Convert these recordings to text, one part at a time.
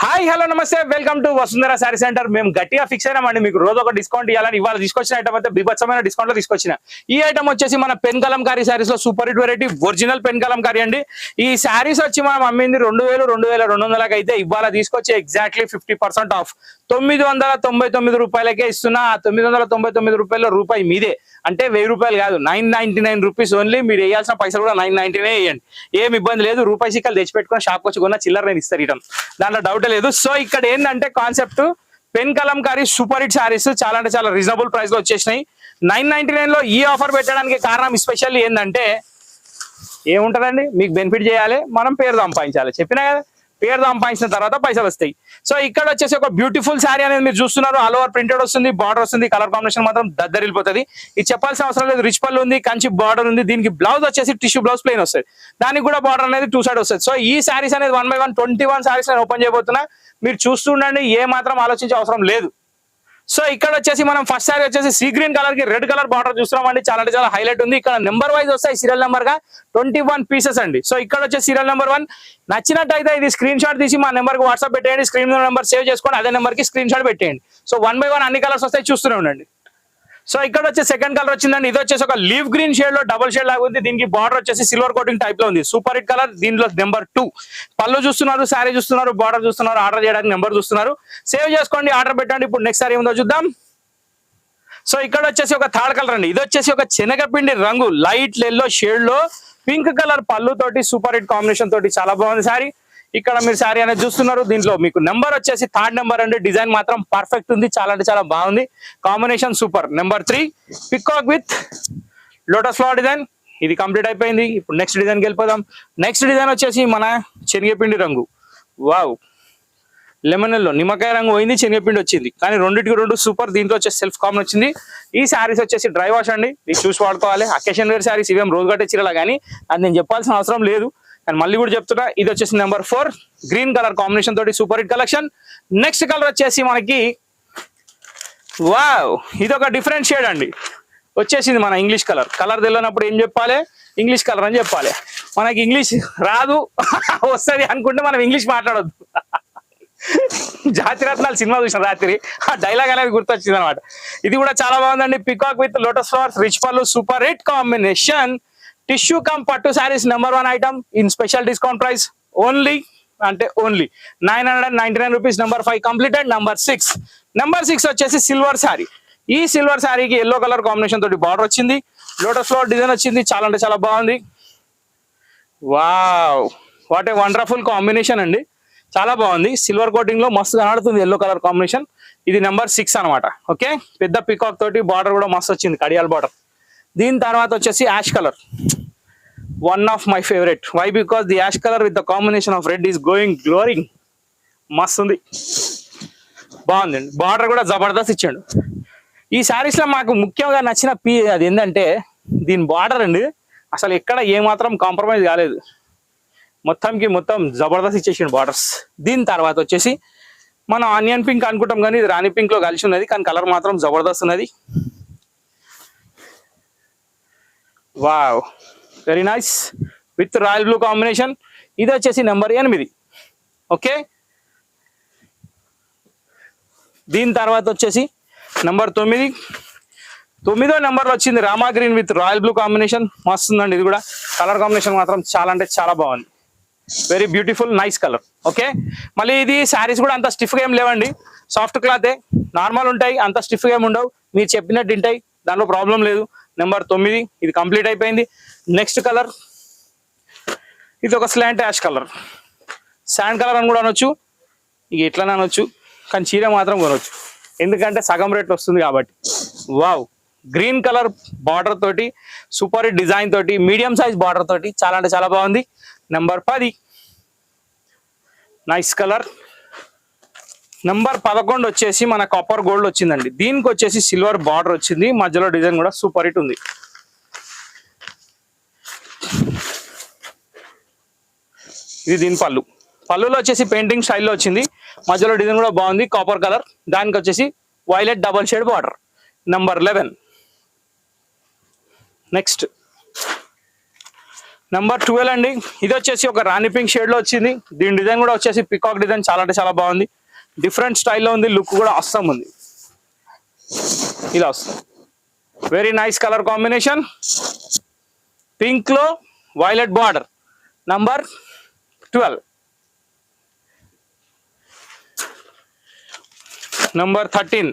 Hi hello నమస్తే welcome to Vasundhara sari centre. మేము గట్టిగా ఫిక్స్ అయినామండి, మీకు రోజు ఒక డిస్కౌంట్ ఇవ్వాలని. ఇవాళ తీసుకొచ్చిన ఐటమ్ అయితే బీభత్సమైన డిస్కౌంట్ లో తీసుకొచ్చిన ఈ ఐటమ్ వచ్చేసి మన పెన్ కలంకారీ శారీస్ లో super hit variety original pen Kalamkari అండి. ఈ శారీస్ వచ్చి మనం అమ్మింది 2200 అయితే ఇవాళ తీసుకొచ్చి ఎగ్జాక్ట్లీ 50% ఆఫ్ 999 రూపాయలకే ఇస్తున్నా. ఆ 999 రూపాయల రూపాయి మీదే, అంటే 1000 రూపాయలు కాదు, 999 రూపీస్ ఓన్లీ. మీరు వేయాల్సిన పైసలు కూడా 999 వేయండి, ఏం ఇబ్బంది లేదు. రూపాయి సిక్కలు తెచ్చిపెట్టుకుని షాప్కి వచ్చి కొన్న చిల్లర నేను ఇస్తారు రిటర్న్, దాంట్లో డౌట్ లేదు. సో ఇక్కడ ఏంటంటే concept pen Kalamkari super hit saris చాలా అంటే చాలా రీజనబుల్ ప్రైస్ లో వచ్చేసినాయి. 999 లో ఈ ఆఫర్ పెట్టడానికి కారణం స్పెషల్లీ ఏంటంటే ఏముంటదండి, మీకు బెనిఫిట్ చేయాలి, మనం పేరు సంపాదించాలి. చెప్పినా కదా, పేరు సంపాదించిన తర్వాత పైసలు వస్తాయి. సో ఇక్కడ వచ్చేసి ఒక బ్యూటిఫుల్ శారీ అనేది మీరు చూస్తున్నారు. ఆల్ ఓవర్ ప్రింటెడ్ వస్తుంది, బార్డర్ వస్తుంది, కలర్ కాంబినేషన్ మాత్రం దద్దరిల్లిపోతుంది. ఇది చెప్పాల్సిన అవసరం లేదు. రిచ్ పళ్ళు ఉంది, కంచి బార్డర్ ఉంది. దీనికి బ్లౌజ్ వచ్చేసి టిష్యూ బ్లౌజ్ ప్లెయిన్ వస్తుంది, దానికి కూడా బార్డర్ అనేది 2 సైడ్ వస్తుంది. సో ఈ శారీస్ అనేది 1 by 1 21 శారీస్ నేను ఓపెన్ చేయబోతున్నా. మీరు చూస్తుండండి, ఏ మాత్రం ఆలోచించే అవసరం లేదు. సో ఇక్కడ వచ్చేసి మనం ఫస్ట్ సారీ వచ్చేసి సీ గ్రీన్ కలర్ కి రెడ్ కలర్ బార్డర్ చూస్తున్నామండి. చాలా అంటే చాలా హైలైట్ ఉంది. ఇక్కడ నెంబర్ వైజ్ వస్తాయి, సీరియల్ నెంబర్ గా 21 పీసెస్ అండి. సో ఇక్కడ వచ్చేసి సీరియల్ నెంబర్ 1 నచ్చినట్టయితే ఇది స్క్రీన్ షాట్ తీసి మా నెంబర్ కి వాట్సాప్ పెట్టేయండి. స్క్రీన్ నెంబర్ సేవ్ చేసుకోండి, అదే నెంబర్ కి స్క్రీన్ షాట్ పెట్టేయండి. సో 1 by 1 అన్ని కలర్స్ వస్తాయి, చూస్తూనే ఉండండి. సో ఇక్కడ వచ్చే సెకండ్ కలర్ వచ్చిందండి. ఇది వచ్చేసి ఒక లీవ్ గ్రీన్ షేడ్ లో డబుల్ షేడ్ లాగా ఉంది. దీనికి బార్డర్ వచ్చేసి సిల్వర్ కోటింగ్ టైప్ లో ఉంది. Super hit colour. దీనిలో నెంబర్ 2 పళ్ళు చూస్తున్నారు, శారీ చూస్తున్నారు, బార్డర్ చూస్తున్నారు, ఆర్డర్ చేయడానికి నెంబర్ చూస్తున్నారు. సేవ్ చేసుకోండి, ఆర్డర్ పెట్టండి. ఇప్పుడు నెక్స్ట్ సారీ ఏముందో చూద్దాం. సో ఇక్కడ వచ్చేసి ఒక థర్డ్ కలర్ అండి. ఇది వచ్చేసి ఒక శనగపిండి రంగు లైట్ ఎల్లో షేడ్ లో పింక్ కలర్ పళ్ళు తోటి సూపర్ హిట్ కాంబినేషన్ తోటి చాలా బాగుంది శారీ. ఇక్కడ మీరు శారీ అనేది చూస్తున్నారు. దీంట్లో మీకు నెంబర్ వచ్చేసి 3rd నెంబర్ అండి. డిజైన్ మాత్రం పర్ఫెక్ట్ ఉంది, చాలా అంటే చాలా బాగుంది. Combination super. Number 3 peacock with lotus flower design. ఇది కంప్లీట్ అయిపోయింది. ఇప్పుడు నెక్స్ట్ డిజైన్కి వెళ్ళిపోదాం. నెక్స్ట్ డిజైన్ వచ్చేసి మన శనగపిండి రంగు. వావ్, లెమన్ ఎల్లో నిమ్మకాయ రంగు పోయింది, శనగపిండి వచ్చింది, కానీ రెండింటికి రెండు సూపర్. దీంట్లో వచ్చేసి సెల్ఫ్ కామన్ వచ్చింది. ఈ శారీస్ వచ్చేసి డ్రై వాష్ అండి, ఇది చూసి వాడుకోవాలి. అకేషన్ వేర్ శారీస్ ఇవేం రోజు కట్టే చీరలా, కానీ అది నేను చెప్పాల్సిన అవసరం లేదు. అండ్ మళ్ళీ కూడా చెప్తున్నా, ఇది వచ్చేసి నెంబర్ 4 గ్రీన్ కలర్ కాంబినేషన్ తోటి super hit collection. Next colour వచ్చేసి మనకి వావ్, ఇది ఒక డిఫరెంట్ షేడ్ అండి. వచ్చేసింది మన ఇంగ్లీష్ కలర్. కలర్ తెలియనప్పుడు ఏం చెప్పాలి, ఇంగ్లీష్ కలర్ అని చెప్పాలి. మనకి ఇంగ్లీష్ రాదు వస్తుంది అనుకుంటే మనం ఇంగ్లీష్ మాట్లాడొద్దు. జాతిరత్నాలు సినిమా చూసిన రాత్రి ఆ డైలాగ్ అనేది గుర్తొచ్చింది అనమాట. ఇది కూడా చాలా బాగుందండి. Peacock with lotus flowers, rich పళ్ళు, super hit combination. Tissue cum పట్టు saris number 1 item in special discount price only, అంటే only 999 rupees. Number 5 completed. Number 6 వచ్చేసి సిల్వర్ శారీ. ఈ సిల్వర్ శారీకి ఎల్లో కలర్ కాంబినేషన్ తోటి బార్డర్ వచ్చింది, లోటస్ ఫ్లవర్ డిజైన్ వచ్చింది, చాలా అంటే చాలా బాగుంది. Wow, what a wonderful combination అండి, చాలా బాగుంది. సిల్వర్ కోటింగ్ లో మస్తు కనబడుతుంది ఎల్లో కలర్ కాంబినేషన్. ఇది నెంబర్ 6 అనమాట. ఓకే, పెద్ద పికాక్ తోటి బార్డర్ కూడా మస్తు వచ్చింది, కడియాల్ బార్డర్. దీని తర్వాత వచ్చేసి ash colour, one of my favourite. Why because the ash colour with the combination of red is going glowing. మస్తు ఉంది, బాగుందండి. బార్డర్ కూడా జబర్దస్త్ ఇచ్చాడు. ఈ శారీస్ లో మాకు ముఖ్యంగా నచ్చిన అది ఏంటంటే దీని బార్డర్ అండి. అసలు ఎక్కడ ఏమాత్రం కాంప్రమైజ్ కాలేదు, మొత్తంకి మొత్తం జబర్దస్త్ ఇచ్చేసిండు బార్డర్స్. దీని తర్వాత వచ్చేసి మనం ఆనియన్ పింక్ అనుకుంటాం, కానీ ఇది రాణి పింక్ లో కలిసి ఉన్నది, కానీ కలర్ మాత్రం జబర్దస్త్ ఉన్నది. Wow, very nice with royal blue combination. ఇది వచ్చేసి నెంబర్ 8. ఓకే, దీని తర్వాత వచ్చేసి నెంబర్ 9వ నెంబర్లో వచ్చింది Rama green with royal blue combination. మస్తుందండి. ఇది కూడా కలర్ కాంబినేషన్ మాత్రం చాలా అంటే చాలా బాగుంది. Very beautiful, nice colour. Okay, మళ్ళీ ఇది శారీస్ కూడా అంత స్టిఫ్గా ఏం లేవండి, సాఫ్ట్ క్లాతే, నార్మల్ ఉంటాయి, అంత స్టిఫ్గా ఏమి ఉండవు. మీరు చెప్పినట్టు ఉంటాయి, దాంట్లో ప్రాబ్లం లేదు. నెంబర్ 9 ఇది కంప్లీట్ అయిపోయింది. నెక్స్ట్ కలర్, ఇది ఒక slant ash colour, sand colour అని కూడా అనొచ్చు, ఇక ఎట్లనే అనొచ్చు, కానీ చీర మాత్రం కొనవచ్చు, ఎందుకంటే సగం రేట్ వస్తుంది కాబట్టి. వావ్, గ్రీన్ కలర్ బార్డర్ తోటి సూపర్ డిజైన్ తోటి మీడియం సైజ్ బార్డర్ తోటి చాలా అంటే చాలా బాగుంది. Number 10 nice colour. నెంబర్ 11 వచ్చేసి మన కాపర్ గోల్డ్ వచ్చిందండి. దీనికి వచ్చేసి సిల్వర్ బార్డర్ వచ్చింది, మధ్యలో డిజైన్ కూడా సూపర్ హిట్ ఉంది. ఇది దీని పళ్ళులో వచ్చేసి పెయింటింగ్ స్టైల్లో వచ్చింది, మధ్యలో డిజైన్ కూడా బాగుంది, కాపర్ కలర్. దానికి వచ్చేసి violet double shade border. Number 11. Number 12 అండి. ఇది వచ్చేసి ఒక రాణి పింక్ షేడ్ లో వచ్చింది. దీని డిజైన్ కూడా వచ్చేసి పికాక్ డిజైన్, చాలా అంటే చాలా బాగుంది. డిఫరెంట్ స్టైల్లో ఉంది, లుక్ కూడా అస్సం ఉంది. ఇలా వస్తుంది, very nice colour combination. Pink లో వైలెట్ బార్డర్. నంబర్ 12. నంబర్ 13.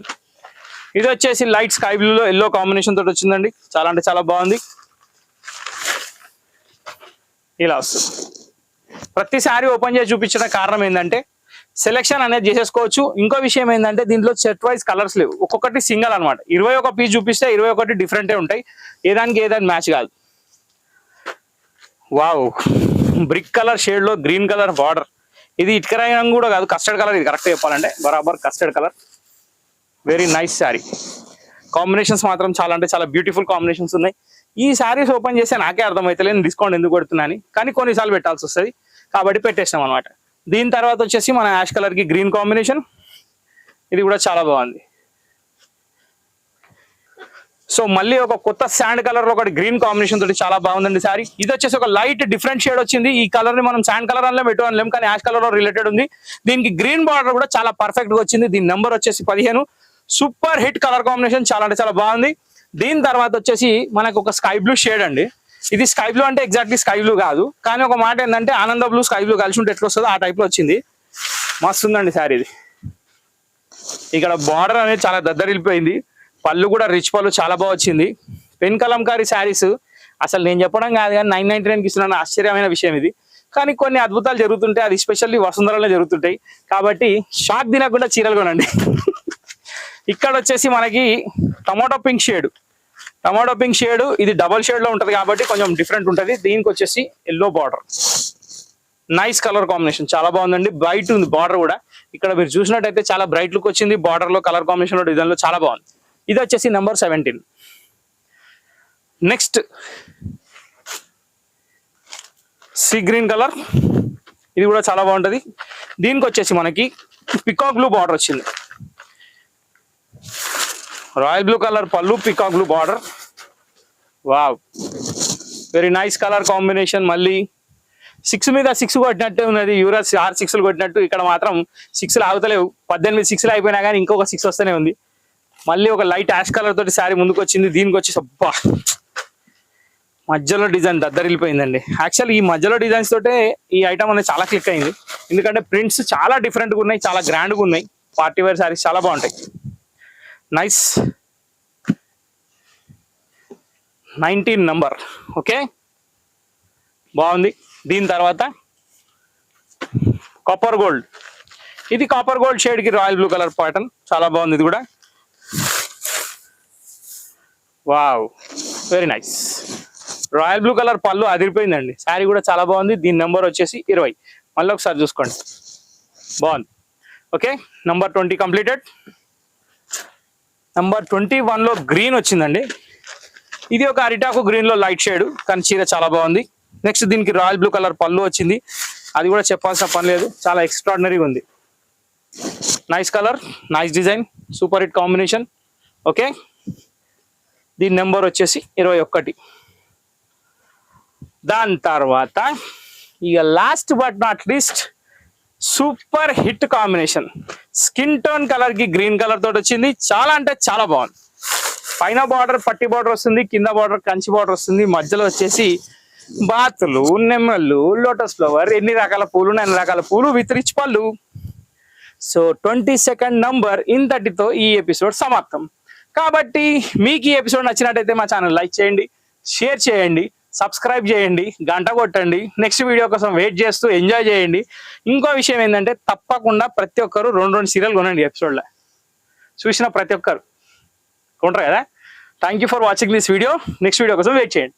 ఇది వచ్చేసి లైట్ స్కై బ్లూలో ఎల్లో కాంబినేషన్ తోటి వచ్చిందండి. చాలా అంటే చాలా బాగుంది. ఇలా వస్తుంది. ప్రతిసారి ఓపెన్ చేసి చూపించిన కారణం ఏంటంటే సెలెక్షన్ అనేది చేసేసుకోవచ్చు. ఇంకో విషయం ఏంటంటే దీంట్లో సెట్ వైజ్ కలర్స్ లేవు, ఒక్కొక్కటి సింగల్ అనమాట. 21 పీస్ చూపిస్తే 21 డిఫరెంటే ఉంటాయి, ఏదానికి ఏదానికి మ్యాచ్ కాదు. వావ్, బ్రిక్ కలర్ షేడ్ లో గ్రీన్ కలర్ బార్డర్. ఇది ఇటుక రంగు కూడా కాదు, కస్టర్డ్ కలర్. ఇది కరెక్ట్ చెప్పాలంటే బరాబర్ custard colour. Very nice sari. Combinations మాత్రం చాలా అంటే చాలా బ్యూటిఫుల్ కాంబినేషన్స్ ఉన్నాయి. ఈ శారీస్ ఓపెన్ చేస్తే నాకే అర్థమవుతలేదు డిస్కౌంట్ ఎందుకు పెడుతున్నాను, కానీ కొన్నిసార్లు పెట్టాల్సి వస్తుంది కాబట్టి పెట్టేసాం అనమాట. దీని తర్వాత వచ్చేసి మన యాష్ కలర్ కి గ్రీన్ కాంబినేషన్. ఇది కూడా చాలా బాగుంది. సో మళ్ళీ ఒక కొత్త శాండ్ కలర్ లో ఒకటి గ్రీన్ కాంబినేషన్ తోటి చాలా బాగుందండి శారీ. ఇది వచ్చేసి ఒక లైట్ డిఫరెంట్ షేడ్ వచ్చింది. ఈ కలర్ ని మనం శాండ్ కలర్ అనలేం, ఎటు అనలేం, కానీ యాష్ కలర్ లో రిలేటెడ్ ఉంది. దీనికి గ్రీన్ బార్డర్ కూడా చాలా పర్ఫెక్ట్ గా వచ్చింది. దీని నెంబర్ వచ్చేసి 15. సూపర్ హిట్ కలర్ కాంబినేషన్, చాలా అంటే చాలా బాగుంది. దీని తర్వాత వచ్చేసి మనకు ఒక స్కై బ్లూ షేడ్ అండి. ఇది స్కై బ్లూ అంటే ఎగ్జాక్ట్లీ స్కై బ్లూ కాదు, కానీ ఒక మాట ఏంటంటే ఆనంద బ్లూ స్కై బ్లూ కలిసి ఉంటే ఎట్లా వస్తుందో ఆ టైప్ లో వచ్చింది. మస్తు ఉందండి శారీ. ఇది ఇక్కడ బార్డర్ అనేది చాలా దద్దరిల్లిపోయింది. పళ్ళు కూడా రిచ్ పళ్ళు చాలా బాగా వచ్చింది. పెన్ కలంకారీ శారీస్ అసలు నేను చెప్పడం కాదు కానీ 999కి ఇస్తున్నాను, ఆశ్చర్యమైన విషయం ఇది. కానీ కొన్ని అద్భుతాలు జరుగుతుంటాయి, అది స్పెషల్లీ వసుంధరలో జరుగుతుంటాయి. కాబట్టి షాక్ తినకుండా చీరలు కొనండి. ఇక్కడ వచ్చేసి మనకి tomato pink shade. Tomato pink shade ఇది డబల్ షేడ్ లో ఉంటది కాబట్టి కొంచెం డిఫరెంట్ ఉంటది. దీనికి వచ్చేసి yellow border. Nice colour combination, చాలా బాగుందండి. బ్రైట్ ఉంది బార్డర్ కూడా. ఇక్కడ మీరు చూసినట్టయితే చాలా బ్రైట్ లుక్ వచ్చింది. బార్డర్ లో కలర్ కాంబినేషన్ లో డిజైన్ లో చాలా బాగుంది. ఇది వచ్చేసి number 17. Next sea green colour. ఇది కూడా చాలా బాగుంటది. దీనికి వచ్చేసి మనకి పికాక్ బ్లూ బార్డర్ వచ్చింది. రాయల్ బ్లూ కలర్ పళ్ళు, peacock blue border. Wow, very nice colour combination. మళ్ళీ 6 మీద 6 కొట్టినట్టే ఉన్నది. యూరస్ 6 6లు కొట్టినట్టు ఇక్కడ మాత్రం 6లు ఆగుతలేవు. 18 6లు అయిపోయినా కానీ ఇంకొక 6 వస్తూనే ఉంది. మళ్ళీ ఒక లైట్ యాష్ కలర్ తోటి శారీ ముందుకు వచ్చింది. దీనికి వచ్చేసి అబ్బా మధ్యలో డిజైన్ దద్దరిల్లిపోయిందండి. యాక్చువల్ ఈ మధ్యలో డిజైన్స్ తోటే ఈ ఐటమ్ అనేది చాలా క్లిక్ అయింది. ఎందుకంటే ప్రింట్స్ చాలా డిఫరెంట్గా ఉన్నాయి, చాలా గ్రాండ్గా ఉన్నాయి. పార్టీ వేర్ శారీస్ చాలా బాగుంటాయి. Nice 19 number. ఓకే, బాగుంది. దీని తర్వాత కాపర్ గోల్డ్. ఇది కాపర్ గోల్డ్ షేడ్ కి రాయల్ బ్లూ కలర్ ప్యాటర్న్, చాలా బాగుంది. ఇది కూడా wow, very nice. Royal blue colour పళ్ళు అదిరిపోయిందండి. శారీ కూడా చాలా బాగుంది. దీని నెంబర్ వచ్చేసి 20. మళ్ళీ ఒకసారి చూసుకోండి, బాగుంది. Okay, number 20 completed. నంబర్ 21 లో గ్రీన్ వచ్చిందండి. ఇది ఒక అరిటాకు గ్రీన్ లో లైట్ షేడ్, కానీ చీర చాలా బాగుంది. నెక్స్ట్ దీనికి రాయల్ బ్లూ కలర్ పళ్ళు వచ్చింది. అది కూడా చెప్పాల్సిన పని లేదు, చాలా ఎక్స్ట్రాడినరీగా ఉంది. Nice colour, nice design, super hit combination. Okay, దీని నెంబర్ వచ్చేసి 21. దాని తర్వాత ఇక last but not least super hit combination. Skin tone colour కి గ్రీన్ కలర్ తోటి వచ్చింది. చాలా అంటే చాలా బాగుంది. పైన బార్డర్ పట్టి బార్డర్ వస్తుంది, కింద బార్డర్ కంచి బార్డర్ వస్తుంది. మధ్యలో వచ్చేసి బాతులు, నెమ్మళ్ళు, లోటస్ ఫ్లవర్, ఎన్ని రకాల పూలు, 9 రకాల పూలు విత్ రిచ్ పళ్ళు. సో 22nd నంబర్ ఇంతటితో ఈ ఎపిసోడ్ సమాప్తం. కాబట్టి మీకు ఈ ఎపిసోడ్ నచ్చినట్టయితే మా ఛానల్ లైక్ చేయండి, షేర్ చేయండి, సబ్స్క్రైబ్ చేయండి, గంట కొట్టండి. నెక్స్ట్ వీడియో కోసం వెయిట్ చేస్తూ ఎంజాయ్ చేయండి. ఇంకో విషయం ఏంటంటే తప్పకుండా ప్రతి ఒక్కరు 2 సీరియల్ కొనండి. ఎపిసోడ్లో చూసిన ప్రతి ఒక్కరు కొంటారు కదా. Thank you for watching this video. Next video కోసం వెయిట్ చేయండి.